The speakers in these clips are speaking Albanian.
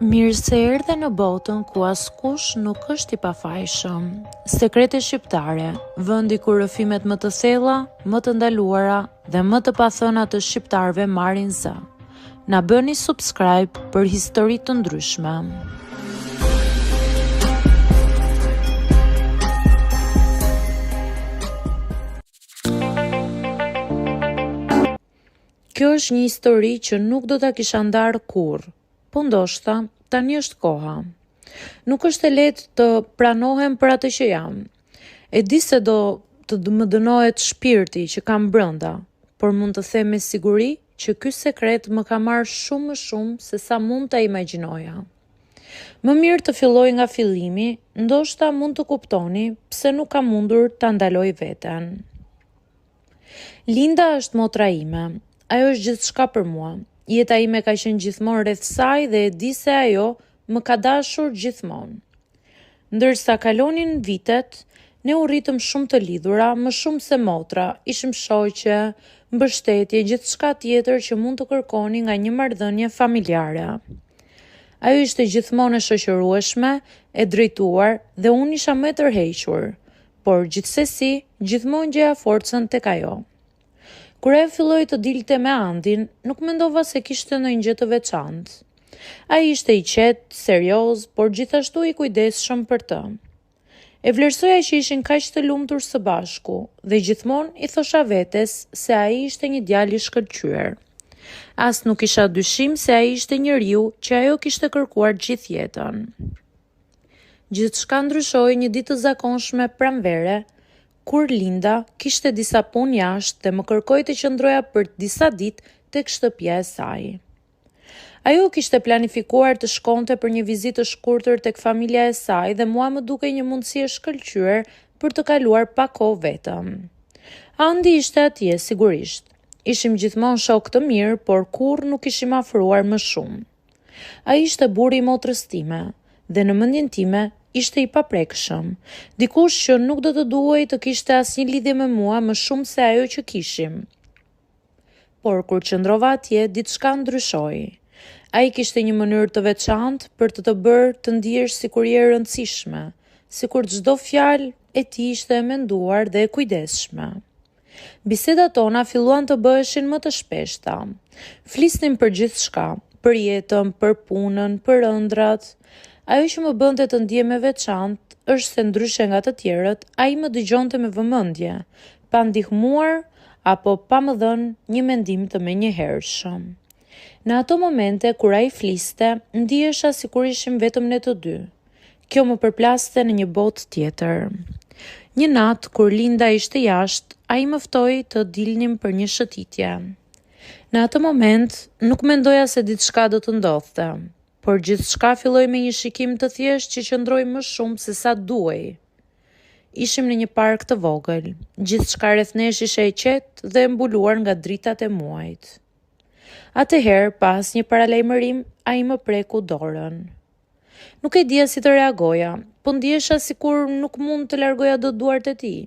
Mirë se erdhe në botën ku askush nuk është i pafajshëm. Sekrete shqiptare, vendi ku rrëfimet më të thella, më të ndaluara dhe më të pathëna të shqiptarëve marrin zë. Na bëni subscribe për histori të ndryshme. Kjo është një histori që nuk do ta kisha ndarë kurrë. Po ndoshta, tani është koha. Nuk është e lehtë të pranohem për atë që jam. E di se do të më dënohet shpirti që kam brenda, por mund të them me siguri që ky sekret më ka marrë shumë më shumë se sa mund ta imagjinoja. Më mirë të filloj nga fillimi, ndoshta mund të kuptoni pse nuk kam mundur ta ndaloj veten. Linda është motra ime. Ajo është gjithçka për mua. Jeta ime ka qenë gjithmonë rreth saj dhe e di se ajo më ka dashur gjithmonë. Ndërsa kalonin vitet, ne u rritëm shumë të lidhura, më shumë se motra, ishim shoqe, mbështetje, gjithçka tjetër që mund të kërkoni nga një marrëdhënie familjare. Ajo ishte gjithmonë e shoqërueshme, e drejtuar dhe unë isha më e tërhequr, por gjithsesi, gjithmonë gjeja forcën tek ajo. Kur ajo filloi të dilte me Andin, nuk mendova se kishte ndonjë gjë të veçantë. Ai ishte i qetë, serioz, por gjithashtu i kujdesshëm për të. E vlerësoja që ishin kaq të lumtur së bashku dhe gjithmonë i thosha vetes se ai ishte një djalë i shkëlqyer. As nuk kisha dyshim se ai ishte njeriu që ajo kishte kërkuar gjithë jetën. Gjithçka ndryshoi një ditë të zakonshme pranvere, kur Linda kishte disa punë jashtë dhe më kërkoi të qëndroja për disa ditë tek shtëpia e saj. Ajo kishte planifikuar të shkonte për një vizitë të shkurtër tek familja e saj dhe mua më dukej një mundësi e shkëlqyer për të kaluar pak kohë vetëm. Andi ishte atje sigurisht. Ishim gjithmonë shok të mirë, por kurrë nuk ishim afruar më shumë. Ai ishte burri i motrës time dhe në mendjen time ishte i paprekshëm, dikush që nuk do të duhej të kishte asnjë lidhje me mua më shumë se ajo që kishim. Por kur qëndrova atje, diçka ndryshoi. Ai kishte një mënyrë të veçantë për të bërë të ndihesh sikur je e rëndësishme, sikur çdo fjalë e tij ishte e menduar dhe e kujdesshme. Bisedat tona filluan të bëheshin më të shpeshta. Flisnim për gjithçka, për jetën, për punën, për ëndrat. Ajo që më bënte të ndihem e veçantë është se ndryshe nga të tjerët, ai më dëgjonte me vëmendje, pa ndihmuar apo pa më dhënë një mendim të menjëhershëm. Në ato momente kur ai fliste, ndihesha sikur ishim vetëm ne të dy. Kjo më përplaste në një botë tjetër. Një natë kur Linda ishte jashtë, ai më ftoi të dilnim për një shëtitje. Në atë moment nuk mendoja se diçka do të ndodhte. Por gjithçka filloi me një shikim të thjeshtë që qëndroi më shumë se sa duhej. Ishim në një park të vogël. Gjithçka rreth nesh ishte e qetë dhe e mbuluar nga dritat e muajit. Atëherë, pas një paralajmërim, ai më preku dorën. Nuk e dija si të reagoja, po ndihesha sikur nuk mund të largoja dot duart e tij.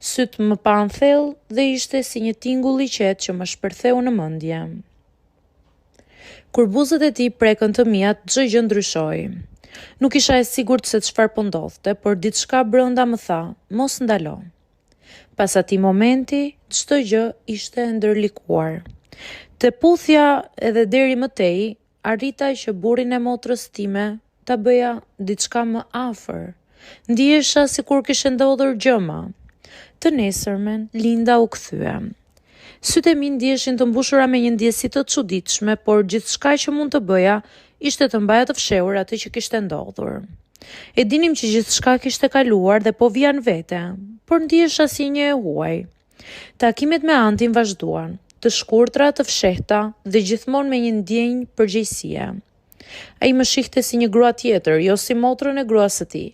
Syt më pan thellë dhe ishte si një tingull i qetë që më shpërtheu në mendje. Kur buzët e tij prekën të mia, çdo gjë ndryshoi. Nuk isha e sigurt se çfarë po ndodhte, por diçka brenda më tha, mos ndalo. Pas atij momenti, çdo gjë ishte e ndërlikuar. Te puthja edhe deri më tej, arrita që burrin e motrës time ta bëja diçka më afër. Ndihesha sikur kishte ndodhur gjëma. Të nesërmen, Linda u kthye. Sytë e mi ndiheshin të mbushura me një ndjesi të çuditshme, por gjithçka që mund të bëja ishte të mbaja të fshehur atë që kishte ndodhur. E dinim që gjithçka kishte kaluar dhe po vija në vete, por ndihesha si një e huaj. Takimet me Antin vazhduan, të shkurtra, të fshehta dhe gjithmonë me një ndjenjë përgjegjësie. Ai më shihte si një grua tjetër, jo si motrën e gruas së tij,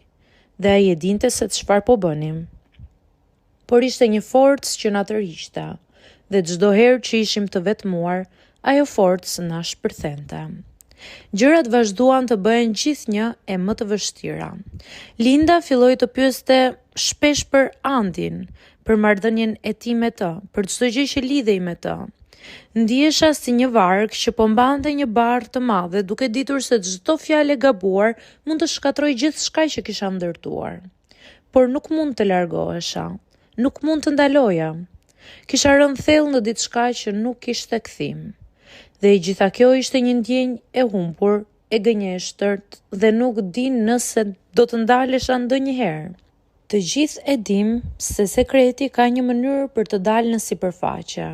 dhe ai e dinte se çfarë po bënim. Por ishte një forcë që na tërhiqte. Dhe çdo herë që ishim të vetmuar, ajo forcë na shpërthente. Gjërat vazhduan të bëhen gjithnjë e më të vështira. Linda filloi të pyeste shpesh për Andin, për marrëdhënien e tij me të, për çdo gjë që lidhej me të. Ndihesha si një varg që po mbante një barë të madhe, duke ditur se çdo fjalë e gabuar mund të shkatërrojë gjithçka që kisha ndërtuar. Por nuk mund të largohesha, nuk mund të ndaloja. Kisha rënë thellë në diçka që nuk kishte kthim. Dhe i gjitha kjo ishte një ndjenjë e humbur, e gënjeshtërt dhe nuk di nëse do të ndalesha ndonjëherë. Të gjithë e dim se sekreti ka një mënyrë për të dalë në sipërfaqe.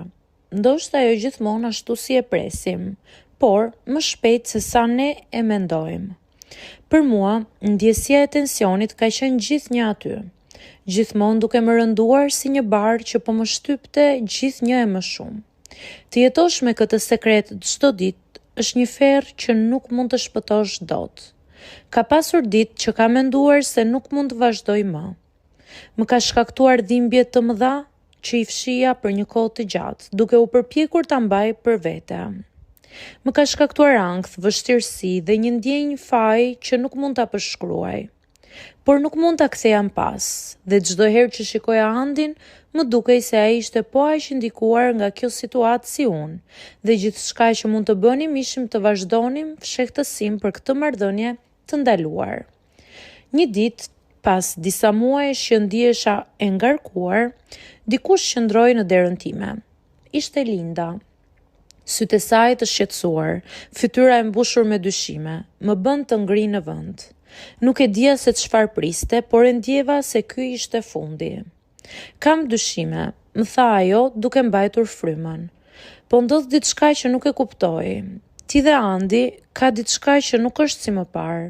Ndoshta ajo gjithmonë ashtu si e presim, por më shpejt se sa ne e mendojmë. Për mua, ndjesia e tensionit ka qenë gjithnjë aty, gjithmonë duke më rënduar si një barë që po më shtypte gjithnjë e më shumë. Të jetosh me këtë sekret çdo ditë është një ferr që nuk mund të shpëtosh dot. Ka pasur ditë që kam menduar se nuk mund të vazhdoj më. Më ka shkaktuar dhimbje të mëdha që i fshija për një kohë të gjatë, duke u përpjekur ta mbaj për vete. Më ka shkaktuar ankth, vështirësi dhe një ndjenjë faji që nuk mund ta përshkruaj. Por nuk mund ta ktheja pas, dhe çdo herë që shikoja Andin, më dukej se ai ishte po aq i ndikuar nga kjo situatë si unë, dhe gjithçka që mund të bënim ishim të vazhdonim fshehtësim për këtë marrëdhënie të ndaluar. Një ditë, pas disa muajsh që ndihesha e ngarkuar, dikush qëndroi në derën time. Ishte Linda. Sytë e saj të shqetësuar, fytyra e mbushur me dyshime, më bën të ngri në vend. Nuk e dija se çfarë priste, por e ndjeva se ky ishte fundi. Kam dyshime, më tha ajo duke mbajtur frymën. Po ndodh diçka që nuk e kuptoj. Ti dhe Andi ka diçka që nuk është si më parë.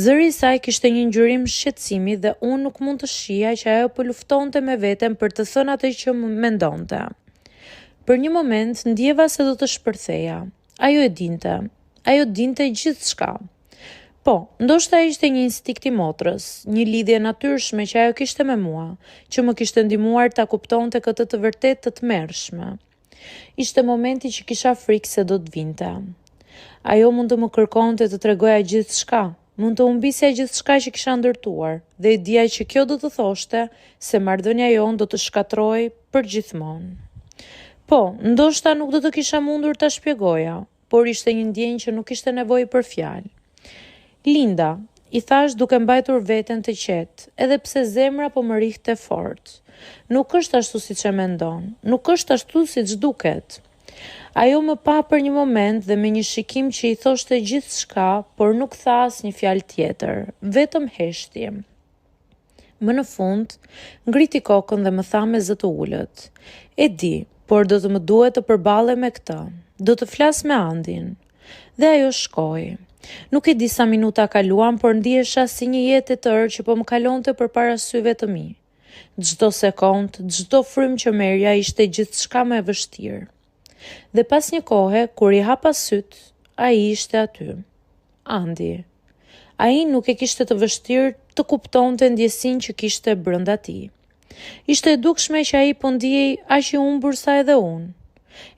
Zëri i saj kishte një ngjyrim shqetësimi dhe unë nuk mund të shija që ajo po luftonte me veten për të thënë atë që mendonte. Për një moment ndjeva se do të shpërtheja. Ajo dinte gjithçka. Po, ndoshta ishte një instinkt i motrës, një lidhje natyrshme që ajo kishte me mua, që më kishte ndihmuar ta kuptonte këtë të vërtetë të tmerrshme. Ishte momenti që kisha frikë se do të vinte. Ajo mund të më kërkonte të tregoja gjithçka, mund të humbisja gjithçka që kisha ndërtuar, dhe i dija që kjo do të thoshte se marrëdhënia jonë do të shkatërrohej përgjithmonë. Po, ndoshta nuk do të kisha mundur ta shpjegoja, por ishte një ndjenjë që nuk kishte nevojë për fjalë. Linda, i thash duke mbajtur veten të qetë, edhe pse zemra po më rrihte fort. Nuk është ashtu siç e mendon, nuk është ashtu siç duket. Ajo më pa për një moment dhe me një shikim që i thoshte gjithçka, por nuk tha asnjë fjalë tjetër, vetëm heshti. Më në fund, ngriti kokën dhe më tha me zë të ulët. E di, por do të më duhet të përballem me këtë. Do të flas me Andin. Dhe ajo shkoi. Nuk e di sa minuta kaluan, por ndihesha si një jetë e tërë që po më kalonte përpara syve të mi. Çdo sekond, çdo frymë që merja ishte gjithçka më e vështirë. Dhe pas një kohe, kur i hapa syt, ai ishte aty. Andi. Ai nuk e kishte të vështirë të kuptonte ndjesinë që kishte brenda tij. Ishte e dukshme që ai po ndihej aq i humbur sa edhe unë.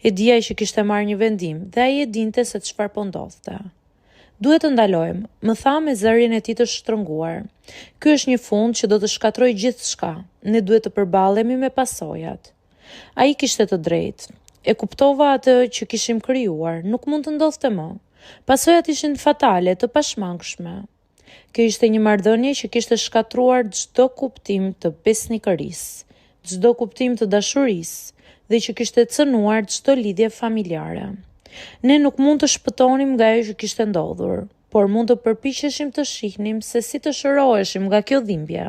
E dija që kishte marrë një vendim dhe ai e dinte se çfarë po ndodhte. Duhet të ndalojmë, më tha me zërin e tij të shtrënguar. Ky është një fund që do të shkatërrojë gjithçka. Ne duhet të përballemi me pasojat. Ai kishte të drejtë. E kuptova atë që kishim krijuar, nuk mund të ndodhte më. Pasojat ishin fatale, të pashmangshme. Kjo ishte një marrëdhënie që kishte shkatruar çdo kuptim të besnikërisë, çdo kuptim të dashurisë dhe që kishte cënuar çdo lidhje familjare. Ne nuk mund të shpëtonim nga ajo që kishte ndodhur, por mund të përpiqeshim të shihnim se si të shëroheshim nga kjo dhimbje.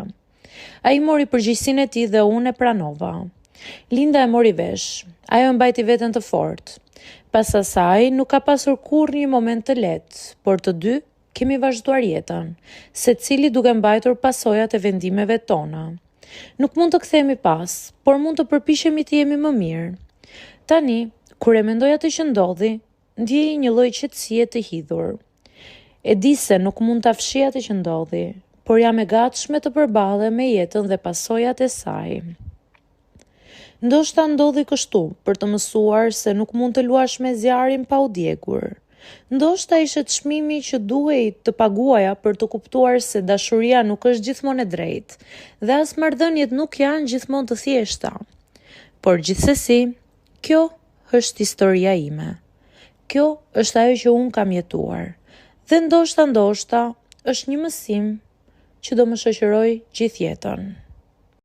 Ai mori përgjegjësinë e tij dhe unë e pranova. Linda e mori vesh. Ajo mbajti veten të fortë. Pas asaj nuk ka pasur kurrë një moment të lehtë, por të dy kemi vazhduar jetën, secili duke mbajtur pasojat e vendimeve tona. Nuk mund të kthehemi pas, por mund të përpiqemi të jemi më mirë. Tani, kur e mendoj atë që ndodhi, ndjej një lloj qetësie të hidhur. E di se nuk mund ta fshij atë që ndodhi, por jam e gatshme të përballem me jetën dhe pasojat e saj. Ndoshta ndodhi kështu për të mësuar se nuk mund të luash me zjarin pa u djegur. Ndoshta ishte çmimi që duhej të paguaja për të kuptuar se dashuria nuk është gjithmonë e drejtë dhe as marrëdhëniet nuk janë gjithmonë të thjeshta. Por gjithsesi, kjo është historia ime. Kjo është ajo që unë kam jetuar. Dhe ndoshta është një mësim që do më shoqëroj gjithë jetën.